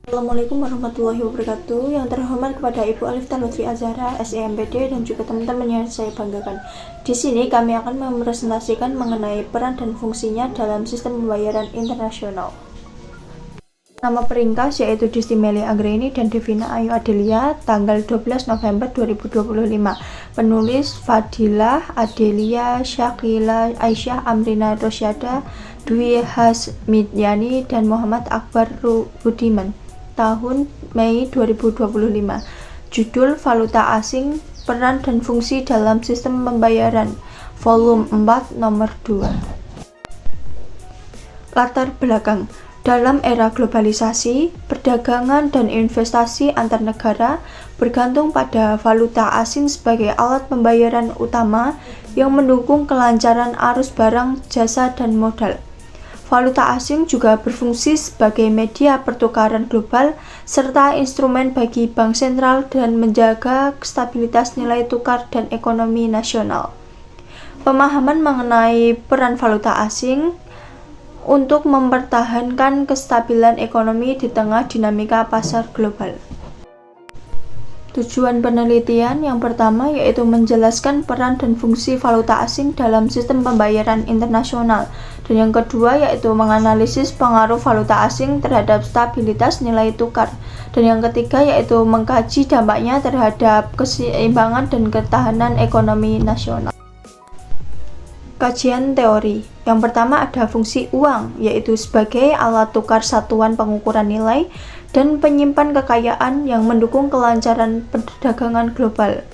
Assalamualaikum warahmatullahi wabarakatuh. Yang terhormat kepada Ibu Alifta Lutfi Azhara, SEMPD, dan juga teman-teman yang saya banggakan. Di sini kami akan mempresentasikan mengenai peran dan fungsinya dalam sistem pembayaran internasional. Nama peringkas yaitu Disti Meli Anggraini dan Devina Ayu Adelia, tanggal 12 November 2025. Penulis Fadilah Adelia Syakila Aisyah Amrina Rosyada Dwi Hasmidyani dan Muhammad Akbar Budiman, tahun Mei 2025. Judul Valuta Asing, Peran dan Fungsi dalam Sistem Pembayaran, Volume 4, Nomor 2. Latar belakang. Dalam era globalisasi, perdagangan dan investasi antar negara bergantung pada valuta asing sebagai alat pembayaran utama yang mendukung kelancaran arus barang, jasa, dan modal. Valuta asing juga berfungsi sebagai media pertukaran global serta instrumen bagi bank sentral dan menjaga stabilitas nilai tukar dan ekonomi nasional. Pemahaman mengenai peran valuta asing untuk mempertahankan kestabilan ekonomi di tengah dinamika pasar global. Tujuan penelitian yang pertama yaitu menjelaskan peran dan fungsi valuta asing dalam sistem pembayaran internasional, dan yang kedua yaitu menganalisis pengaruh valuta asing terhadap stabilitas nilai tukar, dan yang ketiga yaitu mengkaji dampaknya terhadap keseimbangan dan ketahanan ekonomi nasional. Kajian teori. Yang pertama ada fungsi uang, yaitu sebagai alat tukar satuan pengukuran nilai dan penyimpan kekayaan yang mendukung kelancaran perdagangan global.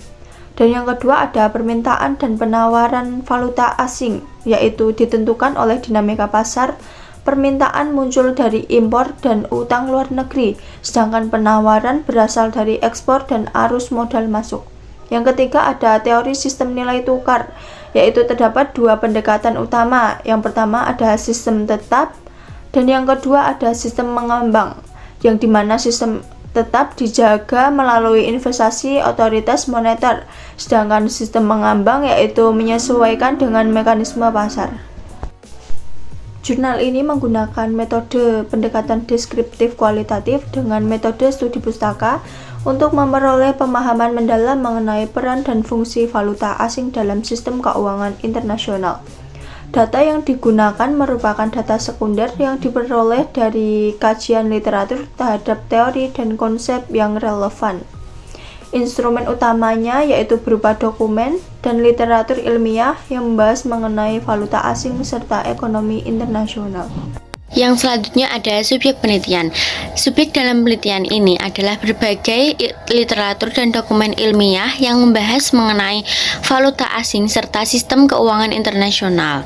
Dan yang kedua ada permintaan dan penawaran valuta asing, yaitu ditentukan oleh dinamika pasar. Permintaan muncul dari impor dan utang luar negeri, sedangkan penawaran berasal dari ekspor dan arus modal masuk. Yang ketiga ada teori sistem nilai tukar, yaitu terdapat dua pendekatan utama. Yang pertama ada sistem tetap, dan yang kedua ada sistem mengambang, yang dimana sistem tetap dijaga melalui investasi otoritas moneter, sedangkan sistem mengambang yaitu menyesuaikan dengan mekanisme pasar. Jurnal ini menggunakan metode pendekatan deskriptif kualitatif dengan metode studi pustaka untuk memperoleh pemahaman mendalam mengenai peran dan fungsi valuta asing dalam sistem keuangan internasional. Data yang digunakan merupakan data sekunder yang diperoleh dari kajian literatur terhadap teori dan konsep yang relevan. Instrumen utamanya yaitu berupa dokumen dan literatur ilmiah yang membahas mengenai valuta asing serta ekonomi internasional. Yang selanjutnya ada subjek penelitian. Subjek dalam penelitian ini adalah berbagai literatur dan dokumen ilmiah yang membahas mengenai valuta asing serta sistem keuangan internasional.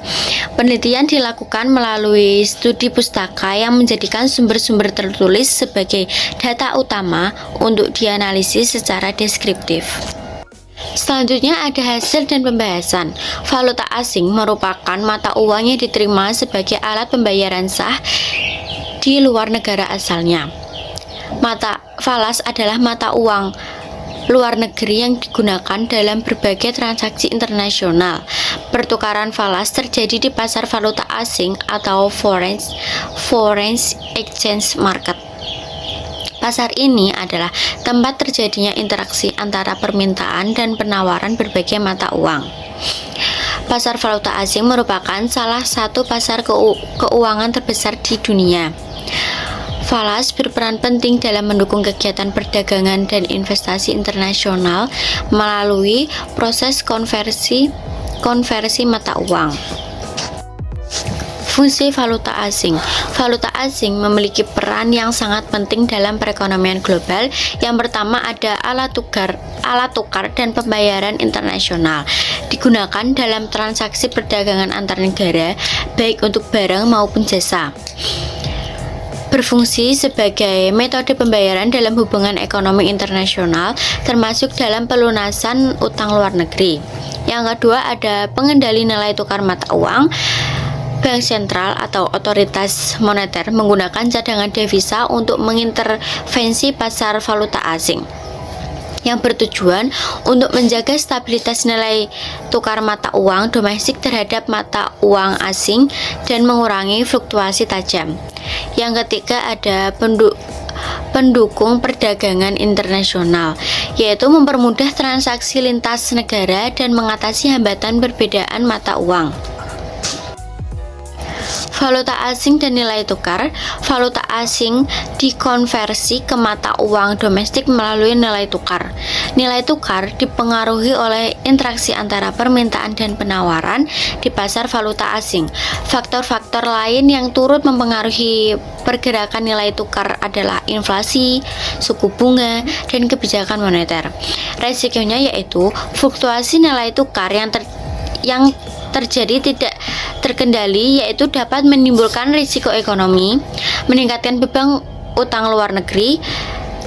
Penelitian dilakukan melalui studi pustaka yang menjadikan sumber-sumber tertulis sebagai data utama untuk dianalisis secara deskriptif. Selanjutnya ada hasil dan pembahasan. Valuta asing merupakan mata uang yang diterima sebagai alat pembayaran sah di luar negara asalnya. Mata falas adalah mata uang luar negeri yang digunakan dalam berbagai transaksi internasional. Pertukaran falas terjadi di pasar valuta asing atau foreign exchange market. Pasar ini adalah tempat terjadinya interaksi antara permintaan dan penawaran berbagai mata uang. Pasar valuta asing merupakan salah satu pasar keuangan terbesar di dunia. Falas berperan penting dalam mendukung kegiatan perdagangan dan investasi internasional melalui proses konversi mata uang. Fungsi valuta asing. Valuta asing memiliki peran yang sangat penting dalam perekonomian global. Yang pertama ada alat tukar dan pembayaran internasional. Digunakan dalam transaksi perdagangan antar negara, baik untuk barang maupun jasa. Berfungsi sebagai metode pembayaran dalam hubungan ekonomi internasional, termasuk dalam pelunasan utang luar negeri. Yang kedua ada pengendali nilai tukar mata uang. Bank sentral atau otoritas moneter menggunakan cadangan devisa untuk mengintervensi pasar valuta asing yang bertujuan untuk menjaga stabilitas nilai tukar mata uang domestik terhadap mata uang asing dan mengurangi fluktuasi tajam. Yang ketiga ada pendukung perdagangan internasional, yaitu mempermudah transaksi lintas negara dan mengatasi hambatan perbedaan mata uang. Valuta asing dan nilai tukar. Valuta asing dikonversi ke mata uang domestik melalui nilai tukar. Nilai tukar dipengaruhi oleh interaksi antara permintaan dan penawaran di pasar valuta asing. Faktor-faktor lain yang turut mempengaruhi pergerakan nilai tukar adalah inflasi, suku bunga, dan kebijakan moneter. Resikonya yaitu fluktuasi nilai tukar yang terjadi tidak terkendali, yaitu dapat menimbulkan risiko ekonomi, meningkatkan beban utang luar negeri,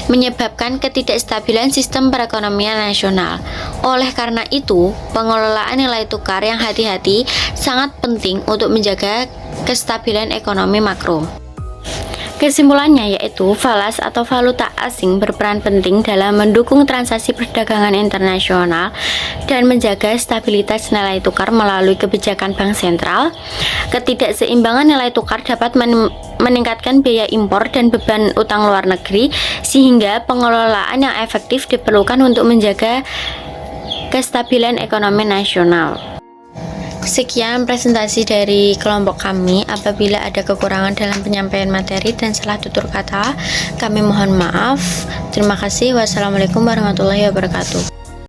menyebabkan ketidakstabilan sistem perekonomian nasional. Oleh karena itu, pengelolaan nilai tukar yang hati-hati sangat penting untuk menjaga kestabilan ekonomi makro. Kesimpulannya yaitu falas atau valuta asing berperan penting dalam mendukung transaksi perdagangan internasional dan menjaga stabilitas nilai tukar melalui kebijakan bank sentral. Ketidakseimbangan nilai tukar dapat meningkatkan biaya impor dan beban utang luar negeri, sehingga pengelolaan yang efektif diperlukan untuk menjaga kestabilan ekonomi nasional. Sekian presentasi dari kelompok kami. Apabila ada kekurangan dalam penyampaian materi dan salah tutur kata, kami mohon maaf. Terima kasih. Wassalamualaikum warahmatullahi wabarakatuh.